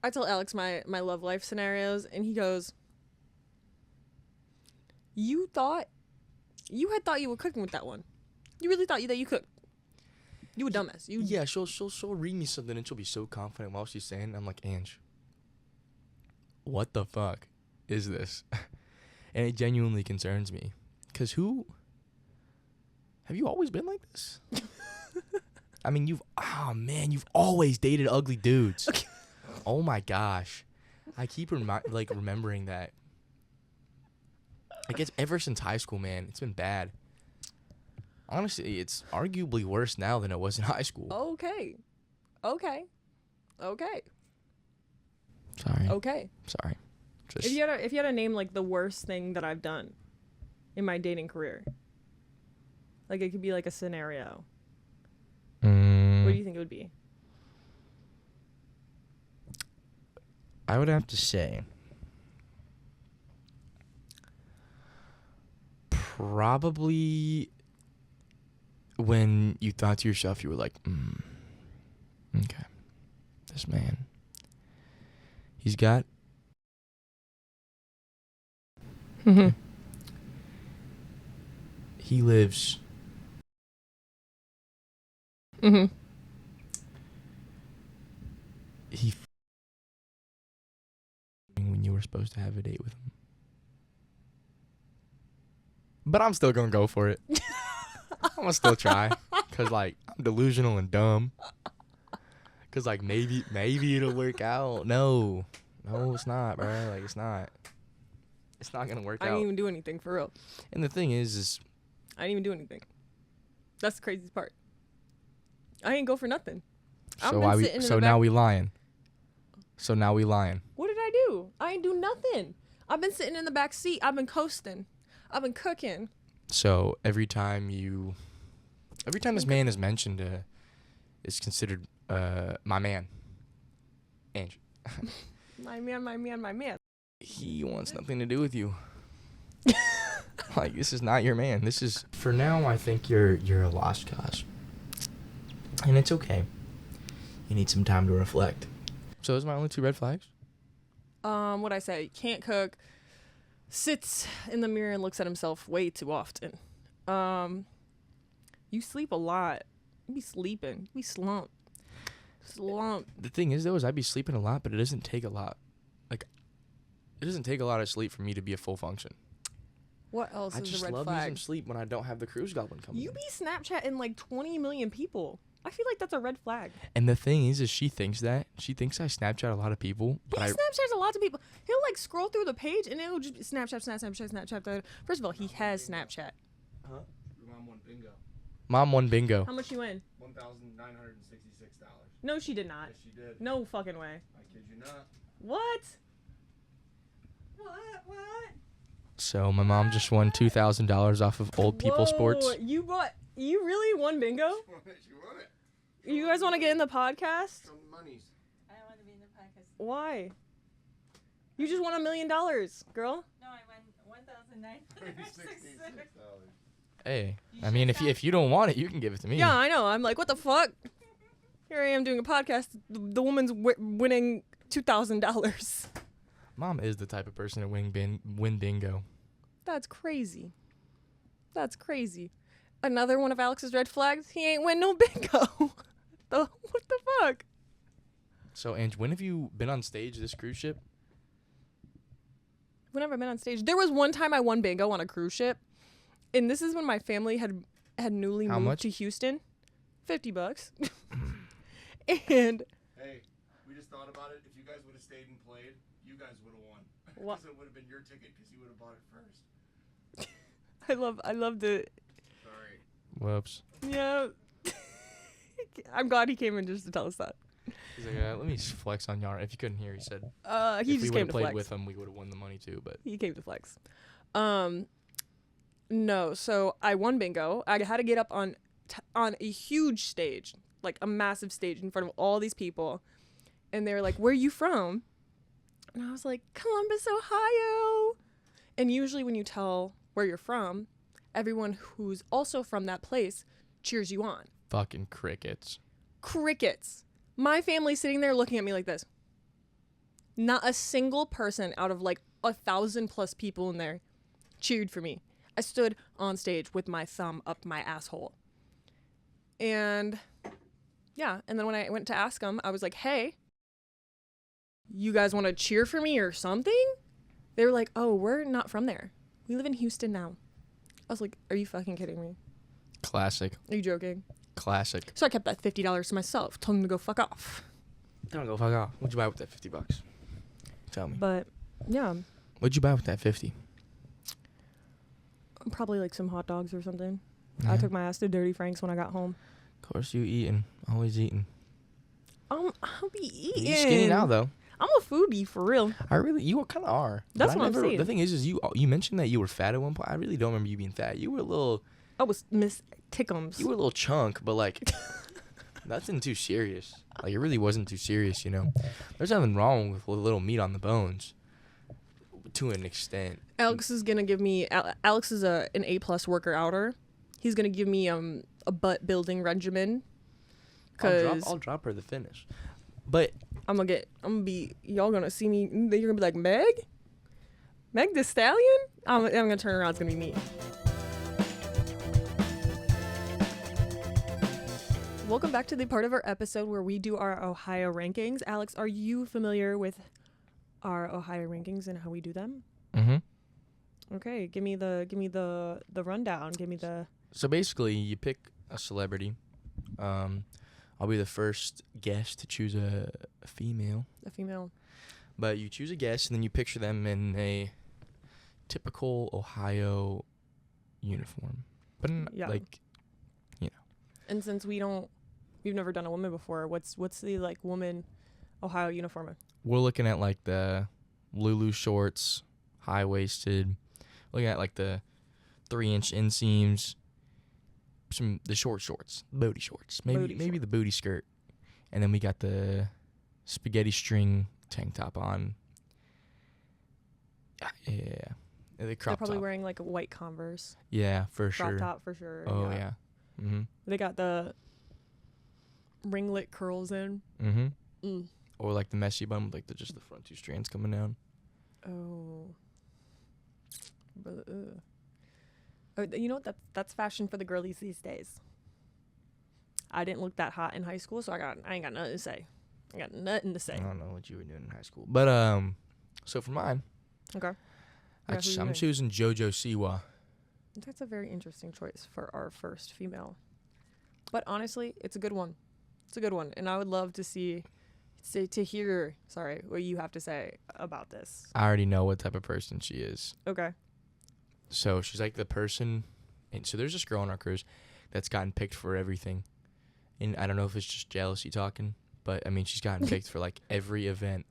I tell Alex my love life scenarios, and he goes, you had thought you were cooking with that one. You really thought that you cooked. You a dumbass. Yeah, she'll read me something and she'll be so confident while she's saying it. I'm like, Ange, what the fuck is this? And it genuinely concerns me. Because have you always been like this? I mean, you've always dated ugly dudes. Okay. Oh my gosh. I keep remembering that. I guess ever since high school, man, it's been bad. Honestly, it's arguably worse now than it was in high school. Okay. Sorry. Okay. Sorry. Just If you had to name like the worst thing that I've done in my dating career, like it could be like a scenario. What do you think it would be? I would have to say probably when you thought to yourself, you were like, okay, this man, he's got he lives he when you were supposed to have a date with him. But I'm still gonna go for it. I'm gonna still try, cause like I'm delusional and dumb. Cause like maybe it'll work out. No, it's not, bro. Like it's not gonna work out. I didn't even do anything for real. And the thing is I didn't even do anything. That's the craziest part. I ain't go for nothing. Now we lying. So now we lying. What did I do? I ain't do nothing. I've been sitting in the back seat. I've been coasting. I've been cooking. So every time this man is mentioned, is considered my man. Ange. My man. He wants nothing to do with you. Like, this is not your man. This is, for now, I think you're a lost cause. And it's okay. You need some time to reflect. So those are my only 2 red flags? What I say? Can't cook. Sits in the mirror and looks at himself way too often. You sleep a lot. You be sleeping. You be slumped. The thing is, though, is I be sleeping a lot, but it doesn't take a lot. Like, it doesn't take a lot of sleep for me to be a full function. What else is a red flag? I just love using sleep when I don't have the cruise goblin coming. You be Snapchatting like 20 million people. I feel like that's a red flag. And the thing is she thinks that. She thinks I Snapchat a lot of people. He Snapchats a lot of people. He'll like scroll through the page and it'll just be Snapchat. First of all, he has Snapchat. Huh? Your mom won bingo. Mom won bingo. How much you win? $1,966. No, she did not. Yes, she did. No fucking way. I kid you not. What? So my mom just won $2,000 off of Old People Sports. You really won bingo? She won it. You guys want to get in the podcast? Some monies. I don't want to be in the podcast. Why? You just won $1 million, girl. No, I won $1,966. Hey, I mean, if you don't want it, you can give it to me. Yeah, I know. I'm like, what the fuck? Here I am doing a podcast. The woman's winning $2,000. Mom is the type of person to win bingo. That's crazy. Another one of Alex's red flags. He ain't win no bingo. What the fuck? So, Ange, when have you been on stage this cruise ship? When have I been on stage? There was one time I won bingo on a cruise ship, and this is when my family had newly How moved much? to Houston. $50. And Hey, we just thought about it. If you guys would have stayed and played, you guys would have won. What? Because it would have been your ticket because you would have bought it first. I love the Sorry. Whoops. yeah. I'm glad he came in just to tell us that. He's like, let me flex on y'all. If you couldn't hear, he said, He if we just would came have to played flex. with him, we would have won the money too. But He came to flex. No, so I won bingo. I had to get up on a huge stage, like a massive stage in front of all these people. And they were like, "Where are you from?" And I was like, "Columbus, Ohio." And usually when you tell where you're from, everyone who's also from that place cheers you on. Fucking crickets. Crickets. My family sitting there looking at me like this. Not a single person out of like 1,000+ people in there cheered for me. I stood on stage with my thumb up my asshole. And yeah, and then when I went to ask them, I was like, "Hey, you guys want to cheer for me or something?" They were like, "Oh, we're not from there. We live in Houston now." I was like, "Are you fucking kidding me? Classic. Are you joking?" Classic. So I kept that $50 to myself. Told them to go fuck off. Don't go fuck off. What'd you buy with that $50? Tell me. But yeah, What'd you buy with that 50? probably like some hot dogs or something. Yeah. I took my ass to Dirty Frank's when I got home. Of course you eating. Always eating. I'll be eating. You skinny now though. I'm a foodie for real. You kind of are. That's But what I'm saying. The thing is you mentioned that you were fat at one point. I really don't remember you being fat. You were a little. I was Miss Tickums. You were a little chunk, but like, nothing too serious. Like it really wasn't too serious, you know. There's nothing wrong with a little meat on the bones, to an extent. Alex is gonna give me. Alex is an A+ worker outer. He's gonna give me a butt building regimen. Cause I'll drop her the finish, but y'all gonna see me. You're gonna be like, Meg the Stallion. I'm gonna turn around. It's gonna be me. Welcome back to the part of our episode where we do our Ohio rankings. Alex, are you familiar with our Ohio rankings and how we do them? Mm-hmm. Okay, give me the rundown. Give me the. So basically, you pick a celebrity. I'll be the first guest to choose a female. A female. But you choose a guest, and then you picture them in a typical Ohio uniform. But Yeah. like, you know. And since we've never done a woman before, what's the like woman Ohio uniform? We're looking at like the Lulu shorts, high-waisted. Looking at like the 3-inch inseams. The short shorts, booty shorts, maybe the booty skirt, and then we got the spaghetti string tank top on. Yeah, the crop They're probably top. wearing like a white Converse. Yeah, for Crop sure. top for sure. Oh yeah. Mhm. They got the ringlet curls in. Mhm. Mm. Or like the messy bun with like just the front 2 strands coming down. Oh. But, oh, you know what? That's fashion for the girlies these days. I didn't look that hot in high school, so I ain't got nothing to say. I got nothing to say. I don't know what you were doing in high school, but so for mine, Okay. Yeah, who you I'm doing? choosing JoJo Siwa. That's a very interesting choice for our first female. But honestly, it's a good one. It's a good one, and I would love to hear what you have to say about this. I already know what type of person she is. Okay. So she's like the person, and so there's this girl on our cruise that's gotten picked for everything. And I don't know if it's just jealousy talking, but I mean, she's gotten picked for like every event.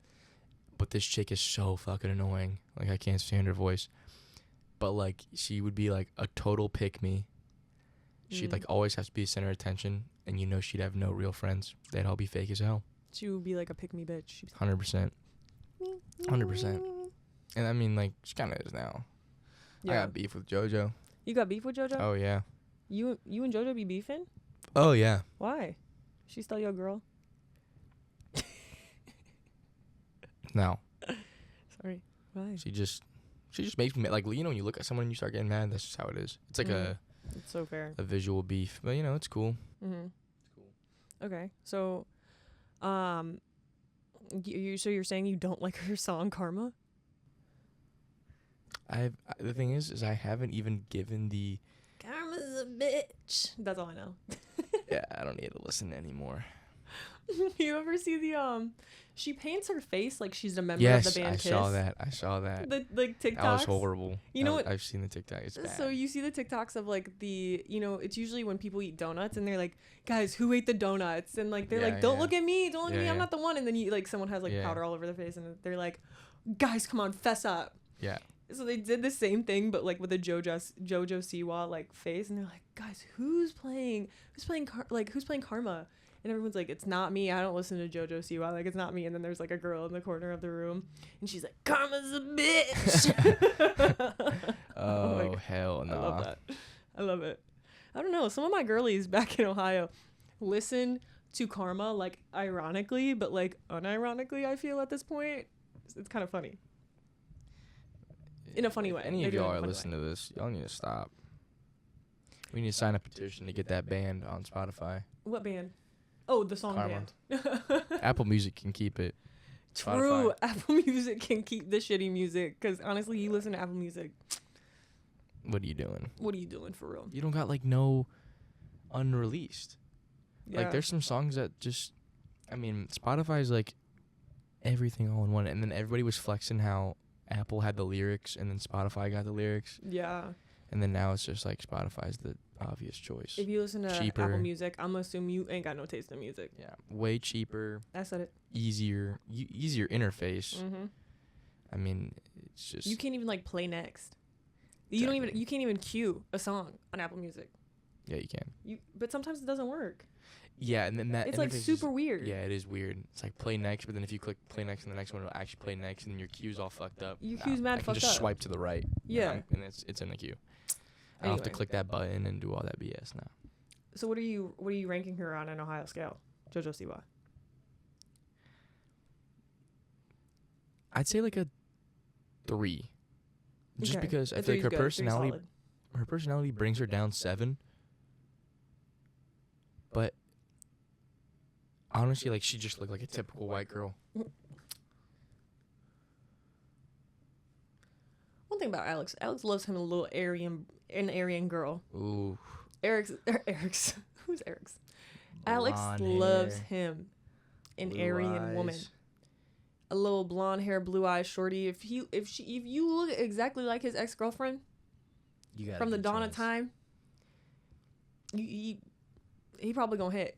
But this chick is so fucking annoying. Like, I can't stand her voice. But like, she would be like a total pick me. She'd like always have to be the center of attention, and you know she'd have no real friends. They'd all be fake as hell. She would be like a pick me bitch. She'd 100%. 100%. And I mean, like, she kind of is now. I got beef with JoJo. You got beef with JoJo? Oh yeah. You and JoJo be beefing? Oh yeah. Why? She still your girl? No. Sorry. Why? She just makes me like, you know, when you look at someone and you start getting mad. That's just how it is. It's like It's so fair. a visual beef, but you know, it's cool. Mm-hmm. It's cool. Okay, so, so you're saying you don't like her song Karma? The thing is I haven't even given the. Karma's a bitch. That's all I know. Yeah, I don't need to listen anymore. You ever see the she paints her face like she's a member Yes, of the band I Kiss? I saw that. The like TikToks. That was horrible. You know what? I've seen the TikTok. It's bad. So you see the TikToks of like it's usually when people eat donuts and they're like, guys, who ate the donuts? And like they're like, don't look at me, don't look at me, I'm not the one. And then someone has like powder all over their face and they're like, guys, come on, fess up. Yeah. So they did the same thing, but like with a JoJo Siwa like face, and they're like, guys, who's playing Karma? And everyone's like, it's not me. I don't listen to JoJo Siwa. Like, it's not me. And then there's like a girl in the corner of the room, and she's like, Karma's a bitch. Oh, hell no. I love that. I love it. I don't know. Some of my girlies back in Ohio listen to Karma, like, ironically, but like unironically, I feel at this point. It's kind of funny. In a funny way. Any They of do it in y'all a are funny listening to this, y'all need to stop. We need to sign a petition to get that banned on Spotify. What band? Oh, the song Karma. band. Apple Music can keep it. True. Spotify. Apple Music can keep the shitty music, because honestly, you listen to Apple Music. What are you doing? What are you doing for real? You don't got like no unreleased. Yeah. Like there's some songs that just, I mean, Spotify's like everything all in one, and then everybody was flexing how Apple had the lyrics and then Spotify got the lyrics, Yeah. and then now it's just like Spotify's the obvious choice. If you listen to Cheaper. Apple Music, I'm gonna assume you ain't got no taste in music. Yeah, way cheaper, I said it. easier interface. Mm-hmm. I mean, it's just You can't even like play next. You can't even queue a song on Apple Music. yeah, you can. But sometimes it doesn't work. Yeah, and then that It's like interface is- super weird. Yeah, it is weird. It's like play next, but then if you click play next and the next one will actually play next, and then your queue's all fucked up. Your queue's mad I can fucked just up. swipe to the right. Yeah. And it's in the queue. I don't have to Anyway. click that button and do all that BS now. So what are you ranking her on an Ohio scale? JoJo Siwa. I'd say like a 3. Just Okay. because I A feel like three's good. Three's her personality brings her down 7. But honestly, like she just looked like a typical white girl. One thing about Alex loves him a little Aryan girl. Ooh. Eric's who's Eric's? Alex Blonde loves hair, him an blue Aryan woman. eyes. A little blonde hair, blue eyes, shorty. If you look exactly like his ex-girlfriend You got from the dawn of time, he probably gonna hit.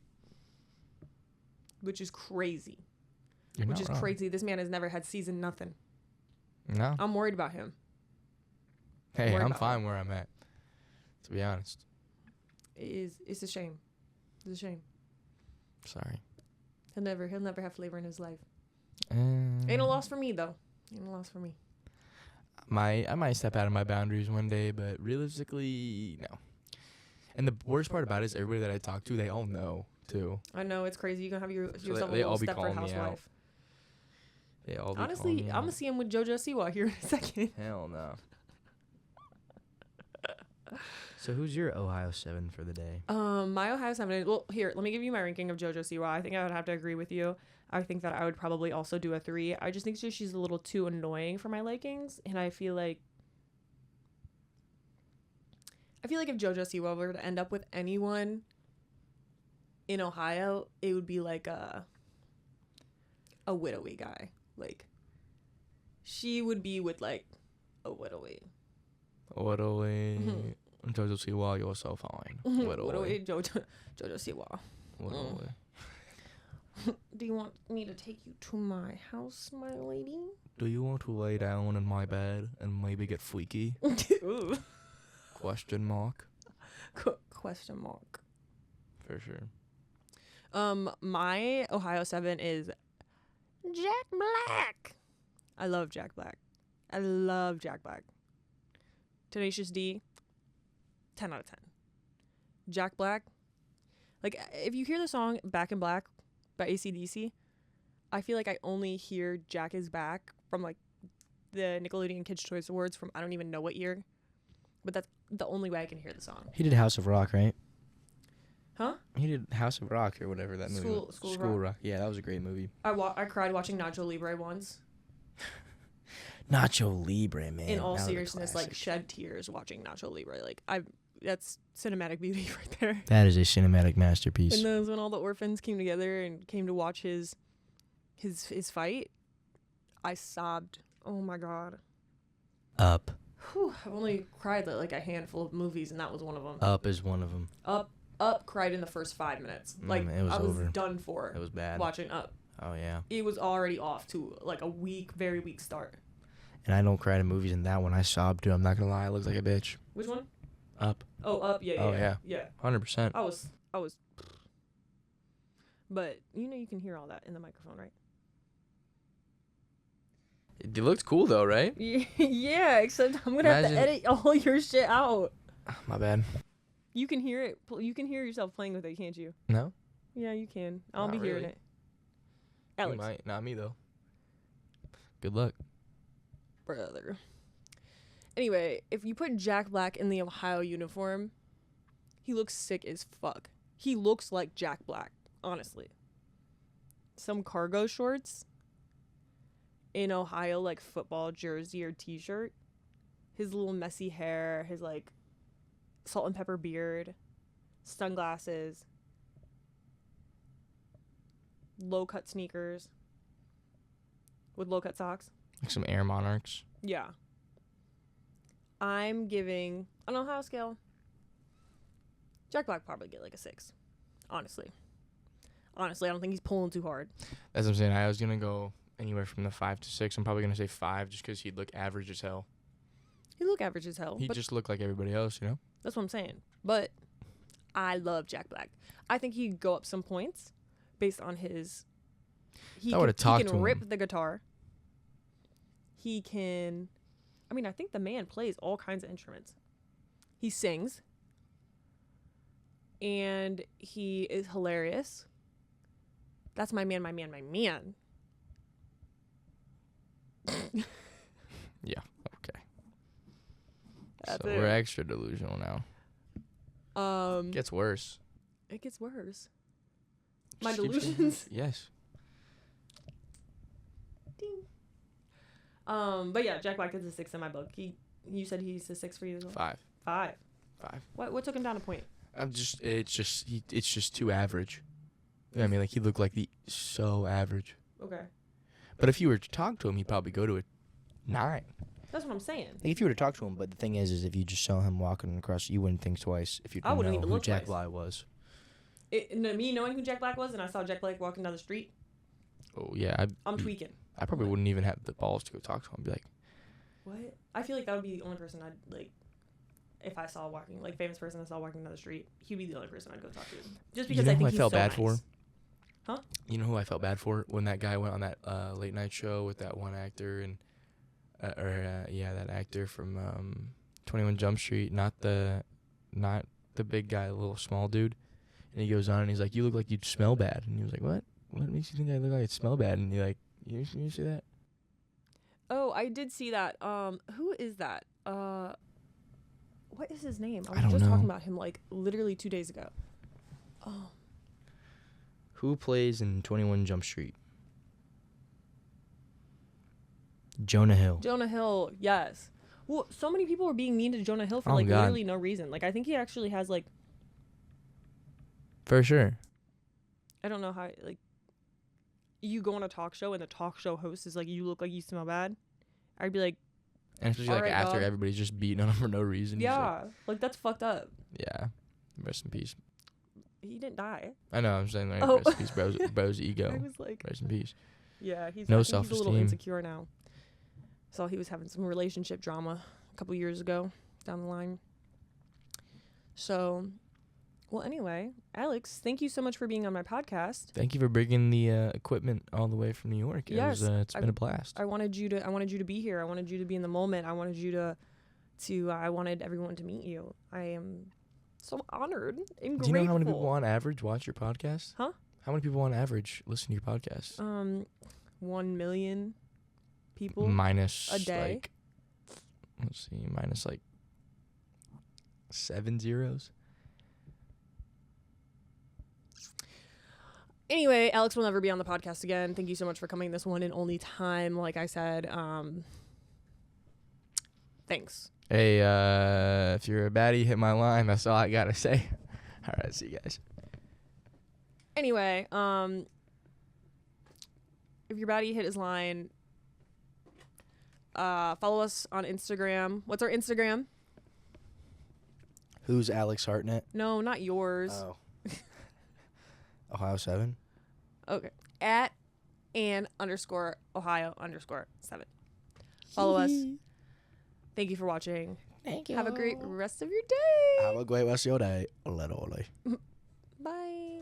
Which is crazy. You're Which not is wrong. crazy. This man has never had season nothing. No. I'm worried about him. Hey, worried I'm about fine where I'm at. To be honest. It's a shame. It's a shame. Sorry. He'll never have flavor in his life. Ain't a loss for me though. Ain't a loss for me. I might step out of my boundaries one day, but realistically, no. And the worst part about it is everybody that I talk to, they all know too. I know it's crazy. You're gonna have yourself they a all little be Stepford calling me out. housewife. They all be Honestly, calling me I'm gonna out. see him with JoJo Siwa here in a second. Hell no. So who's your Ohio 7 for the day? My Ohio 7. Well, here, let me give you my ranking of JoJo Siwa. I think I would have to agree with you. I think that I would probably also do a 3. I just think she's a little too annoying for my likings, and I feel like if JoJo Siwa were to end up with anyone in Ohio, it would be like a widowy guy. Like she would be with like a widowy. Widowy. Jojo Siwa, you're so fine. Widowy. JoJo Siwa. Widowy. Do you want me to take you to my house, my lady? Do you want to lay down in my bed and maybe get freaky? Ooh. Question mark. Question mark. For sure. My Ohio 7 is Jack Black. I love Jack Black. Tenacious D, 10 out of 10. Jack Black, like if you hear the song Back in Black by AC/DC, I feel like I only hear Jack is Back from like the Nickelodeon Kids' Choice Awards from I don't even know what year, but that's the only way I can hear the song. He did House of Rock, right? Huh? He did House of Rock or whatever that movie was. School School Rock. Rock. Yeah, that was a great movie. I cried watching Nacho Libre once. Nacho Libre, man. In all that was a seriousness, like classic. shed tears watching Nacho Libre. Like that's cinematic beauty right there. That is a cinematic masterpiece. And then when all the orphans came together and came to watch his fight, I sobbed. Oh my god. Up. Whew, I've only cried at like a handful of movies, and that was one of them. Up is one of them. Up cried in the first 5 minutes. Like it was I was over. done for It was bad. watching Up. Oh, yeah. It was already off to like a very weak start. And I don't cry to movies, and that one I sobbed to. I'm not gonna lie, I looked like a bitch. Which one? Up. Oh, Up. Yeah. Oh, yeah. Yeah. 100%. I was. But you can hear all that in the microphone, right? It looked cool though, right? Yeah, except I'm gonna have to Imagine- edit all your shit out. My bad. You can hear it. You can hear yourself playing with it, can't you? No? Yeah, you can. I'll Not be hearing really. it. You Alex, might. Not me though. Good luck. brother. Anyway, if you put Jack Black in the Ohio uniform, he looks sick as fuck. He looks like Jack Black, honestly. Some cargo shorts in Ohio, like football jersey or t-shirt. His little messy hair, his like salt and pepper beard, sunglasses, low cut sneakers with low cut socks. Like some Air Monarchs. Yeah. I'm giving an Ohio scale. Jack Black probably get like a 6. Honestly, I don't think he's pulling too hard. That's what I'm saying. I was gonna go anywhere from the 5 to 6. I'm probably gonna say 5 just because he'd look average as hell. He look average as hell. He But just looked like everybody else, you know. that's what I'm saying. But I love Jack Black. I think he'd go up some points based on his. I would've talked He to can him. rip the guitar. He can. I mean, I think the man plays all kinds of instruments. He sings. And he is hilarious. That's my man, my man, my man. Yeah. Okay. That's So it. we're extra delusional now. Gets worse. It gets worse. My Just keeps getting delusions. worse. Yes. Ding. But yeah, Jack Black is a 6 in my book. You said he's a 6 for you as well? 5. 5. 5. What took him down a point? It's just too average. You know what I mean, like he looked like so average. Okay. But if you were to talk to him, he'd probably go to a 9. That's what I'm saying. Like, if you were to talk to him, but the thing is if you just saw him walking across, you wouldn't think twice if you I didn't wouldn't know even who look Jack twice. Black was. Me knowing who Jack Black was, and I saw Jack Black walking down the street, Oh yeah, I'm tweaking. I probably wouldn't even have the balls to go talk to him. Be like, What? I feel like that would be the only person I'd like. If I saw walking, like famous person I saw walking down the street, he'd be the only person I'd go talk to. Just because you know I who think I he's felt so bad nice. for? Huh? You know who I felt bad for when that guy went on that late night show with that one actor and that actor from 21 Jump Street, not the big guy, the little small dude. And he goes on and he's like, "You look like you'd smell bad." And he was like, "What? What makes you think I look like I'd smell bad?" And you're like, "You see that?" Oh, I did see that. Who is that? What is his name? I was don't just talking know. about him like literally 2 days ago. Oh, Who plays in 21 Jump Street? Jonah Hill. Jonah Hill. Yes. Well, so many people were being mean to Jonah Hill for Oh, like God. literally no reason. Like I think he actually has like For sure. I don't know how like you go on a talk show and the talk show host is like, "You look like you smell bad." I'd be like, And especially like Alright, after dog. everybody's just beating on him for no reason. he's like, "Yeah, like that's fucked up." yeah. Rest in peace. He didn't die. I know. I'm saying like Oh. rest in peace, bro's I ego. was like, Rest in peace. yeah, he's No I think he's a little self-esteem. insecure now. Saw he was having some relationship drama a couple years ago down the line. So, well, anyway, Alex, thank you so much for being on my podcast. Thank you for bringing the equipment all the way from New York. Yes, It's been a blast. I wanted you to be here. I wanted you to be in the moment. I wanted you I wanted everyone to meet you. I am so honored and Do grateful. you know how many people on average watch your podcast? Huh? How many people on average listen to your podcast? 1 million people. Minus a day? like, let's see, minus like 7 zeros. Anyway, Alex will never be on the podcast again. Thank you so much for coming this one and only time. Like I said, thanks. Hey, if you're a baddie, hit my line. That's all I gotta say. All right, see you guys. Anyway, if your baddie hit his line, follow us on Instagram. What's our Instagram? Who's Alex Hartnett? No, not yours. Oh. Ohio 7? Okay. @_Ohio_7. Follow us. Thank you for watching. Thank you. Have a great rest of your day. Have a great rest of your day. Literally. Bye.